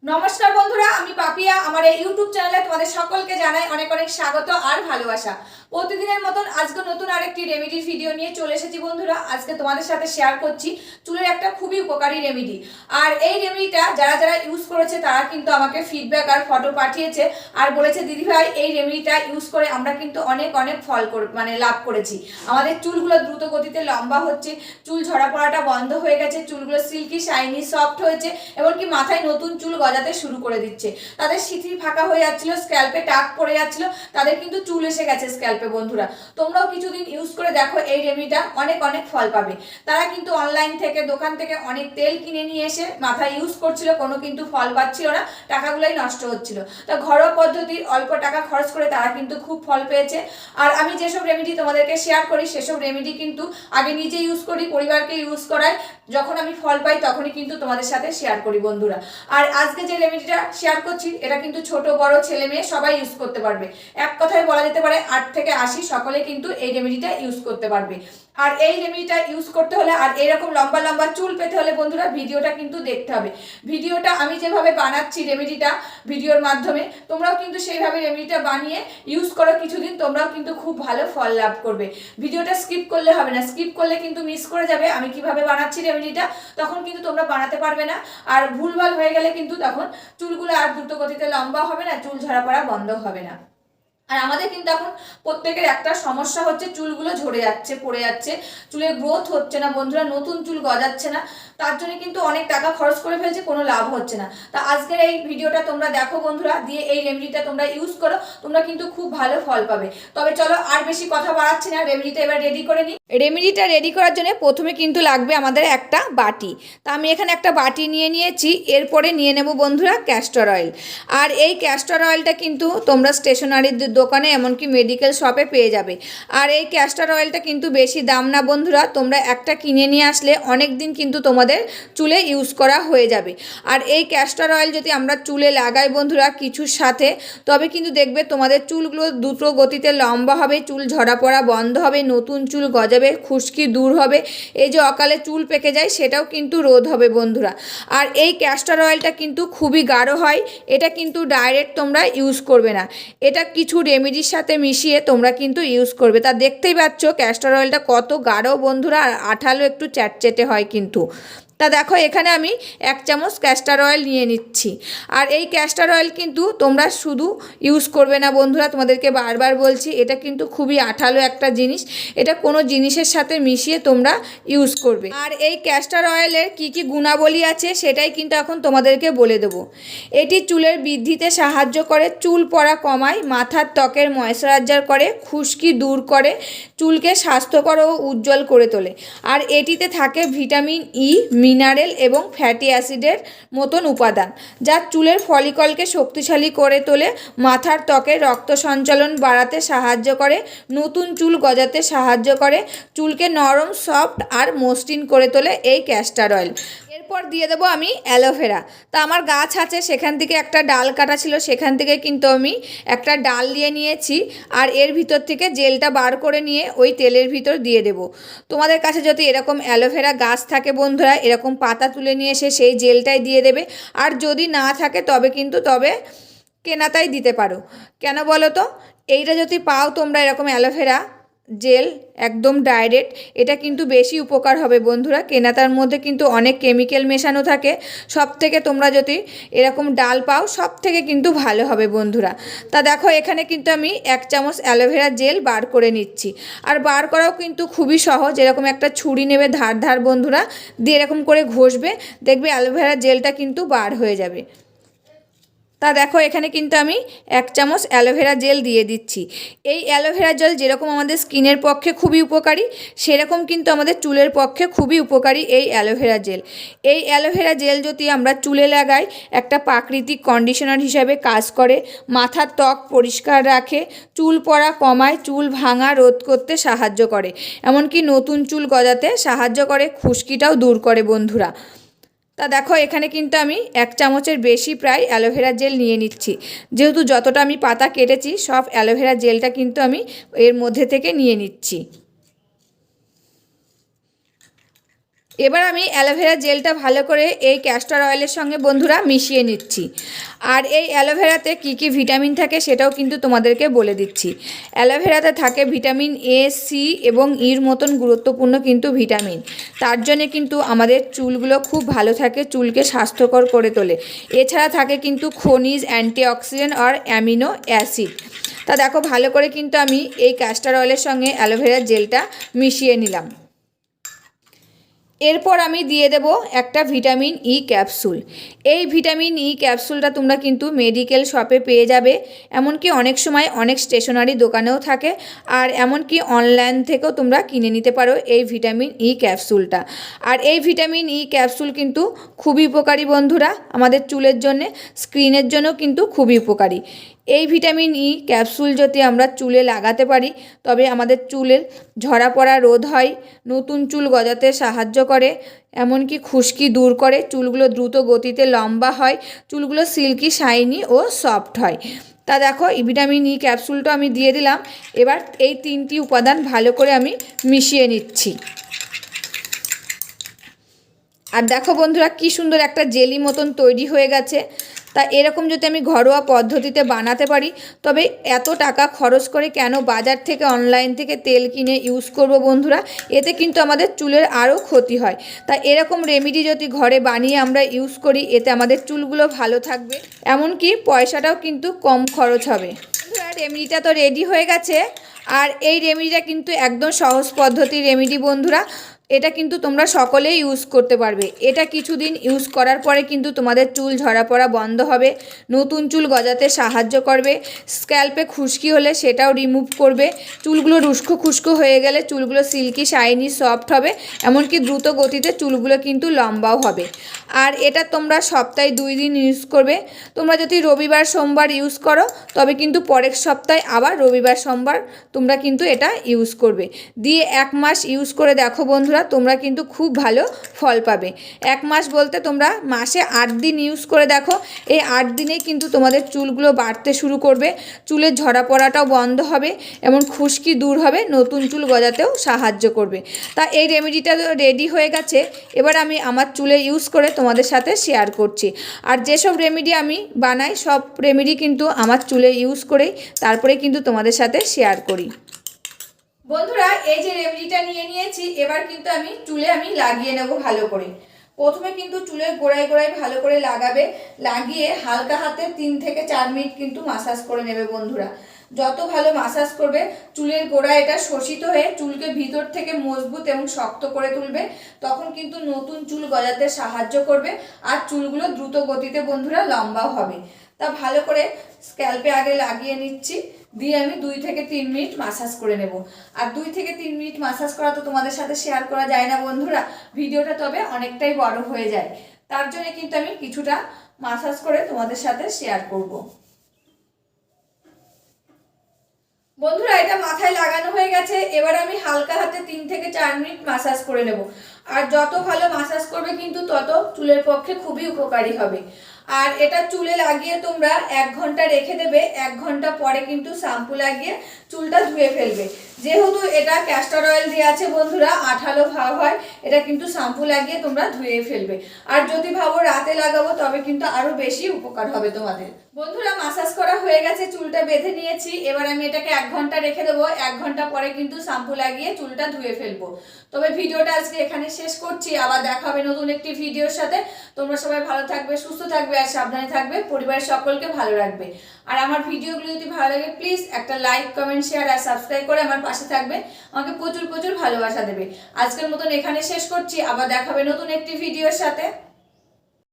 নমস্কার বন্ধুরা, আমি পাপিয়া। আমার এই ইউটিউব চ্যানেলে তোমাদের সকলকে জানাই অনেক অনেক স্বাগত আর ভালোবাসা। প্রতিদিনের মতন আজকে নতুন আরেকটি রেমেডির ভিডিও নিয়ে চলে এসেছি বন্ধুরা। আজকে তোমাদের সাথে শেয়ার করছি চুলের একটা খুবই উপকারী রেমেডি। আর এই রেমেডিটা যারা যারা ইউজ করেছে তারা কিন্তু আমাকে ফিডব্যাক আর ফটো পাঠিয়েছে আর বলেছে দিদি ভাই এই রেমেডিটা ইউজ করে আমরা কিন্তু অনেক অনেক ফল লাভ করেছি। আমাদের চুলগুলো দ্রুত গতিতে লম্বা হচ্ছে, চুল ঝরা পড়াটা বন্ধ হয়ে গেছে, চুলগুলো সিল্কি শাইনি সফট হয়েছে, এমনকি মাথায় নতুন চুল গজাতে শুরু করে দিচ্ছে। তাদের সিঁথি ফাঁকা হয়ে যাচ্ছিল, স্ক্যাল্পে টাক পড়ে যাচ্ছিল, তাদের কিন্তু চুল এসে গেছে স্ক্যাল্পে। বন্ধুরা তোমরাও কিছুদিন ইউজ করে দেখো, এই রেমেডিটা অনেক অনেক ফল পাবে। তারা কিন্তু অনলাইন থেকে দোকান থেকে অনেক তেল কিনে নিয়ে এসে মাথায় ইউজ করছিল, কোনো কিন্তু ফল পাচ্ছিল না, টাকাগুলোই নষ্ট হচ্ছিল। তা ঘরোয়া পদ্ধতির অল্প টাকা খরচ করে তারা কিন্তু খুব ফল পেয়েছে। আর আমি যেসব রেমেডি তোমাদেরকে শেয়ার করি সেসব রেমেডি কিন্তু আগে নিজে ইউজ করি, পরিবারকে ইউজ করাই, যখন আমি ফল পাই তখনই কিন্তু তোমাদের সাথে শেয়ার করি বন্ধুরা। আর আজকে যে রেমেডিটা শেয়ার করছি এটা কিন্তু ছোট বড় ছেলে মেয়ে সবাই ইউজ করতে পারবে। এক কথায় বলা যেতে পারে 8 থেকে 80 সকলে কিন্তু এই রেমেডিটা ইউজ করতে পারবে। আর এই রেমেডিটা ইউজ করতে হলে আর এরকম লম্বা লম্বা চুল পেতে হলে বন্ধুরা ভিডিওটা কিন্তু দেখতে হবে। ভিডিওটা আমি যেভাবে বানাচ্ছি রেমেডিটা ভিডিওর মাধ্যমে, তোমরাও কিন্তু সেইভাবে রেমেডিটা বানিয়ে ইউজ করো কিছুদিন, তোমরাও কিন্তু খুব ভালো ফল লাভ করবে। ভিডিওটা স্কিপ করলে হবে না, স্কিপ করলে কিন্তু মিস করে যাবে আমি কিভাবে বানাচ্ছি রেমেডিটা, তখন কিন্তু তোমরা বানাতে পারবে না। আর ভুলভাল হয়ে গেলে কিন্তু তখন চুলগুলো আর দ্রুত গতিতে লম্বা হবে না, চুল ঝরা পড়া বন্ধ হবে না। আর আমাদের কিন্তু এখন প্রত্যেকের একটা সমস্যা হচ্ছে, চুলগুলো ঝরে যাচ্ছে, পড়ে যাচ্ছে, চুলের গ্রোথ হচ্ছে না বন্ধুরা, নতুন চুল গজাচ্ছে না। তার জন্য কিন্তু অনেক টাকা খরচ করে ফেলছে, কোনো লাভ হচ্ছে না। তা আজকের এই ভিডিওটা তোমরা দেখো বন্ধুরা, দিয়ে এই রেমেডিটা তোমরা ইউজ করো, তোমরা কিন্তু খুব ভালো ফল পাবে। তবে চলো আর বেশি কথা বাড়াচ্ছি না, রেমেডিটা এবার রেডি করে নিই। রেমেডিটা রেডি করার জন্য প্রথমে কিন্তু লাগবে আমাদের একটা বাটি। তা আমি এখানে একটা বাটি নিয়ে নিয়েছি। এরপরে নিয়ে নেব বন্ধুরা ক্যাস্টর অয়েল। আর এই ক্যাস্টর অয়েলটা কিন্তু তোমরা স্টেশনারির দোকানে এমনকি মেডিকেল শপে পেয়ে যাবে। আর এই ক্যাস্টর অয়েলটা কিন্তু বেশি দাম না বন্ধুরা, তোমরা একটা কিনে নিয়ে আসলে অনেক দিন কিন্তু তোমাদের চুলে ইউজ করা হয়ে যাবে। আর এই ক্যাস্টর অয়েল যদি আমরা চুলে লাগাই বন্ধুরা কিছুর সাথে, তবে কিন্তু দেখবে তোমাদের চুলগুলো দ্রুত গতিতে লম্বা হবে, চুল ঝরা পড়া বন্ধ হবে, নতুন চুল গজাবে, খুশকি দূর হবে, এই যে অকালে চুল পেকে যায় সেটাও কিন্তু রোধ হবে বন্ধুরা। আর এই ক্যাস্টর অয়েলটা কিন্তু খুবই গাঢ় হয়, এটা কিন্তু ডাইরেক্ট তোমরা ইউজ করবে না, এটা কিছু রেমেডির সাথে মিশিয়ে তোমরা কিন্তু ইউজ করবে। তা দেখতেই পাচ্ছ ক্যাস্টর অয়েলটা কত গাঢ় বন্ধুরা, আর আঠালো একটু চ্যাটচেটে হয় কিন্তু। তা দেখো এখানে আমি 1 চামচ ক্যাস্টর অয়েল নিয়ে নিচ্ছি। আর এই ক্যাস্টর অয়েল কিন্তু তোমরা শুধু ইউজ করবে না বন্ধুরা, তোমাদেরকে বারবার বলছি এটা কিন্তু খুবই আঠালো একটা জিনিস, এটা কোনো জিনিসের সাথে মিশিয়ে তোমরা ইউজ করবে। আর এই ক্যাস্টর অয়েলের কি কি গুণাবলী আছে সেটাই কিন্তু এখন তোমাদেরকে বলে দেবো। এটি চুলের বৃদ্ধিতে সাহায্য করে, চুল পড়া কমায়, মাথার ত্বকের ময়েশ্চারাইজার করে, খুশকি দূর করে, চুলকে স্বাস্থ্যকর ও উজ্জ্বল করে তোলে। আর এটিতে থাকে ভিটামিন ই, মিনারেল এবং ফ্যাটি অ্যাসিডের মতন উপাদান, যা চুলের ফলিকলকে শক্তিশালী করে তোলে, মাথার ত্বকে রক্ত সঞ্চালন বাড়াতে সাহায্য করে, নতুন চুল গজাতে সাহায্য করে, চুলকে নরম সফট আর মসৃণ করে তোলে এই ক্যাস্টর অয়েল। এরপর দিয়ে দেবো আমি অ্যালোভেরা। তা আমার গাছ আছে, সেখান থেকে একটা ডাল কাটা ছিল, সেখান থেকে কিন্তু আমি একটা ডাল নিয়ে নিয়েছি। আর এর ভিতর থেকে জেলটা বার করে নিয়ে ওই তেলের ভিতর দিয়ে দেব। তোমাদের কাছে যদি এরকম অ্যালোভেরা গাছ থাকে বন্ধুরা, এরকম পাতা তুলে নিয়ে এসে সেই জেলটাই দিয়ে দেবে। আর যদি না থাকে তবে কেনাতাই দিতে পারো। কেন বলো তো, এইটা যদি পাও তোমরা এরকম অ্যালোভেরা জেল একদম ডাইরেক্ট, এটা কিন্তু বেশি উপকার হবে বন্ধুরা। কেনাতার মধ্যে কিন্তু অনেক কেমিক্যাল মেশানো থাকে, সব থেকে তোমরা যদি এরকম ডাল পাও সব থেকে কিন্তু ভালো হবে বন্ধুরা। তা দেখো এখানে কিন্তু আমি 1 চামচ অ্যালোভেরা জেল বার করে নিচ্ছি। আর বার করাও কিন্তু খুবই সহজ, এরকম একটা ছুরি নেবে ধার ধার বন্ধুরা, দিয়ে এরকম করে ঘষবে, দেখবে অ্যালোভেরা জেলটা কিন্তু বার হয়ে যাবে। তা দেখো এখানে কিন্তু আমি 1 চামচ অ্যালোভেরা জেল দিয়ে দিচ্ছি। এই অ্যালোভেরা জেল যেরকম আমাদের স্কিনের পক্ষে খুবই উপকারী, সেরকম কিন্তু আমাদের চুলের পক্ষে খুবই উপকারী এই অ্যালোভেরা জেল। এই অ্যালোভেরা জেল যদি আমরা চুলে লাগাই, একটা প্রাকৃতিক কন্ডিশনার হিসাবে কাজ করে, মাথার ত্বক পরিষ্কার রাখে, চুল পড়া কমায়, চুল ভাঙা রোধ করতে সাহায্য করে, এমনকি নতুন চুল গজাতে সাহায্য করে, খুশকিটাও দূর করে বন্ধুরা। তা দেখো এখানে কিন্তু আমি 1 চামচের বেশি প্রায় অ্যালোভেরা জেল নিয়ে নিচ্ছি, যেহেতু যতটা আমি পাতা কেটেছি সব অ্যালোভেরা জেলটা কিন্তু আমি এর মধ্যে থেকে নিয়ে নিচ্ছি। এবার আমি অ্যালোভেরা জেলটা ভালো করে এই ক্যাস্টর অয়েলের সঙ্গে বন্ধুরা মিশিয়ে নিচ্ছি। আর এই অ্যালোভেরাতে কী কী ভিটামিন থাকে সেটাও কিন্তু তোমাদেরকে বলে দিচ্ছি। অ্যালোভেরাতে থাকে ভিটামিন এ, সি এবং ইর মতন গুরুত্বপূর্ণ কিন্তু ভিটামিন। তার জন্যে কিন্তু আমাদের চুলগুলো খুব ভালো থাকে, চুলকে স্বাস্থ্যকর করে তোলে। এছাড়া থাকে কিন্তু খনিজ, অ্যান্টিঅক্সিডেন্ট আর অ্যামিনো অ্যাসিড। তা দেখো ভালো করে কিন্তু আমি এই ক্যাস্টর অয়েলের সঙ্গে অ্যালোভেরা জেলটা মিশিয়ে নিলাম। এরপর আমি দিয়ে দেব একটা ভিটামিন ই ক্যাপসুল। এই ভিটামিন ই ক্যাপসুলটা তোমরা কিন্তু মেডিকেল শপে পেয়ে যাবে, এমনকি অনেক সময় অনেক স্টেশনারি দোকানেও থাকে, আর এমনকি অনলাইন থেকেও তোমরা কিনে নিতে পারো এই ভিটামিন ই ক্যাপসুলটা। আর এই ভিটামিন ই ক্যাপসুল কিন্তু খুবই উপকারী বন্ধুরা, আমাদের চুলের জন্যে, স্কিনের জন্য কিন্তু খুবই উপকারী। এই ভিটামিন ই ক্যাপসুল যদি আমরা চুলে লাগাতে পারি তবে আমাদের চুলের ঝরা পড়া রোধ হয়, নতুন চুল গজাতে সাহায্য করে, এমনকি খুশকি দূর করে, চুলগুলো দ্রুত গতিতে লম্বা হয়, চুলগুলো সিল্কি, শাইনি ও সফট হয়। তা দেখো এই ভিটামিন ই ক্যাপসুলটা আমি দিয়ে দিলাম। এবার এই 3টি উপাদান ভালো করে আমি মিশিয়ে নিচ্ছি। আর দেখো বন্ধুরা কি সুন্দর একটা জেলি মতন তৈরি হয়ে গেছে। তা এরকম যদি আমি ঘরোয়া পদ্ধতিতে বানাতে পারি তবে এত টাকা খরচ করে কেন বাজার থেকে, অনলাইন থেকে তেল কিনে ইউজ করব বন্ধুরা? এতে কিন্তু আমাদের চুলের আরও ক্ষতি হয়। তা এরকম রেমেডি যদি ঘরে বানিয়ে আমরা ইউজ করি এতে আমাদের চুলগুলো ভালো থাকবে, এমনকি পয়সাটাও কিন্তু কম খরচ হবে। বন্ধুরা রেমেডিটা তো রেডি হয়ে গেছে। আর এই রেমেডিটা কিন্তু একদম সহজ পদ্ধতির রেমেডি বন্ধুরা, এটা কিন্তু তোমরা সকলেই ইউজ করতে পারবে। এটা কিছুদিন ইউজ করার পরে কিন্তু তোমাদের চুল ঝরা পড়া বন্ধ হবে, নতুন চুল গজাতে সাহায্য করবে, স্ক্যাল্পে খুশকি হলে সেটাও রিমুভ করবে, চুলগুলো রুস্কো খুস্কো হয়ে গেলে চুলগুলো সিল্কি, শাইনি, সফট হবে, এমনকি দ্রুত গতিতে চুলগুলো কিন্তু লম্বাও হবে। আর এটা তোমরা সপ্তাহে 2 দিন ইউজ করবে। তোমরা যদি রবিবার সোমবার ইউজ করো তবে কিন্তু পরের সপ্তাহে আবার রবিবার সোমবার তোমরা কিন্তু এটা ইউজ করবে। দিয়ে 1 মাস ইউজ করে দেখো বন্ধুরা, তোমরা কিন্তু খুব ভালো ফল পাবে। 1 মাস বলতে তোমরা মাসে 8 দিন ইউজ করে দেখো, এই 8 দিনেই কিন্তু তোমাদের চুলগুলো বাড়তে শুরু করবে, চুলের ঝরা পড়াটাও বন্ধ হবে, এমন খুশকি দূর হবে, নতুন চুল গজাতেও সাহায্য করবে। তা এই রেমেডিটা রেডি হয়ে গেছে। এবার আমি আমার চুলে ইউজ করে তোমাদের সাথে শেয়ার করছি। আর যেসব রেমেডি আমি বানাই সব রেমেডি কিন্তু আমার চুলে ইউজ করেই তারপরে কিন্তু তোমাদের সাথে শেয়ার করি। বন্ধুরা এই যে রেমেডিটা নিয়ে নিয়েছি, এবার কিন্তু আমি চুলে লাগিয়ে নেব ভালো করে। প্রথমে কিন্তু চুলের গোড়ায় গোড়ায় ভালো করে লাগাবে, লাগিয়ে হালকা হাতে 3 থেকে 4 মিনিট কিন্তু মাসাজ করে নেবে বন্ধুরা। যত ভালো মাসাজ করবে চুলের গোড়া এটা শোষিত হয়ে চুলকে ভিতর থেকে মজবুত এবং শক্ত করে তুলবে, তখন কিন্তু নতুন চুল গজাতে সাহায্য করবে আর চুলগুলো দ্রুত গতিতে বন্ধুরা লম্বাও হবে। তা ভালো করে স্ক্যাল্পে আগে লাগিয়ে নিচ্ছি, দিয়ে আমি 2 থেকে 3 মিনিট মাসাজ করে নেব। আর 2 থেকে 3 মিনিট মাসাজ করা তো তোমাদের সাথে শেয়ার করা যায় না বন্ধুরা, ভিডিওটা তবে অনেকটাই বড় হয়ে যায়, তার জন্য কিন্তু আমি কিছুটা মাসাজ করে তোমাদের সাথে শেয়ার করব। বন্ধুরা এটা মাথায় লাগানো হয়ে গেছে, এবার আমি হালকা হাতে 3 থেকে 4 মিনিট মাসাজ করে নেব। আর যত ভালো মাসাজ করবে কিন্তু তত চুলের পক্ষে খুবই উপকারী হবে। আর এটা চুলে লাগিয়ে তোমরা 1 ঘন্টা রেখে দেবে, 1 ঘন্টা পরে কিন্তু শ্যাম্পু লাগিয়ে চুলটা ধুয়ে ফেলবে। যেহেতু এটা ক্যাস্টর অয়েল দিয়ে আছে বন্ধুরা, আঠালো ভাব হয়, এটা কিন্তু শ্যাম্পু লাগিয়ে তোমরা ধুয়ে ফেলবে। আর যদি ভাবো রাতে লাগাবো তবে কিন্তু আরো বেশি উপকার হবে তোমাদের। বন্ধুরা মাসাজ করা হয়ে গেছে, চুলটা বেঁধে নিয়েছি, এবার আমি এটাকে 1 ঘন্টা রেখে দেবো। 1 ঘন্টা পরে কিন্তু শ্যাম্পু লাগিয়ে চুলটা ধুয়ে ফেলবো। তবে ভিডিওটা আজকে এখানে শেষ করছি, আবার দেখা হবে নতুন একটি ভিডিওর সাথে। তোমরা সবাই ভালো থাকবে, সুস্থ থাকবে আর সাবধানে থাকবে, পরিবারের সকলকে ভালো রাখবে। আর আমার ভিডিওগুলো যদি ভালো লাগে প্লিজ একটা লাইক, কমেন্ট, শেয়ার আর সাবস্ক্রাইব করে আমার পাশে থাকবে, আমাকে প্রচুর প্রচুর ভালোবাসা দেবে। আজকের মতন এখানে শেষ করছি, আবার দেখা হবে নতুন একটি ভিডিওর সাথে।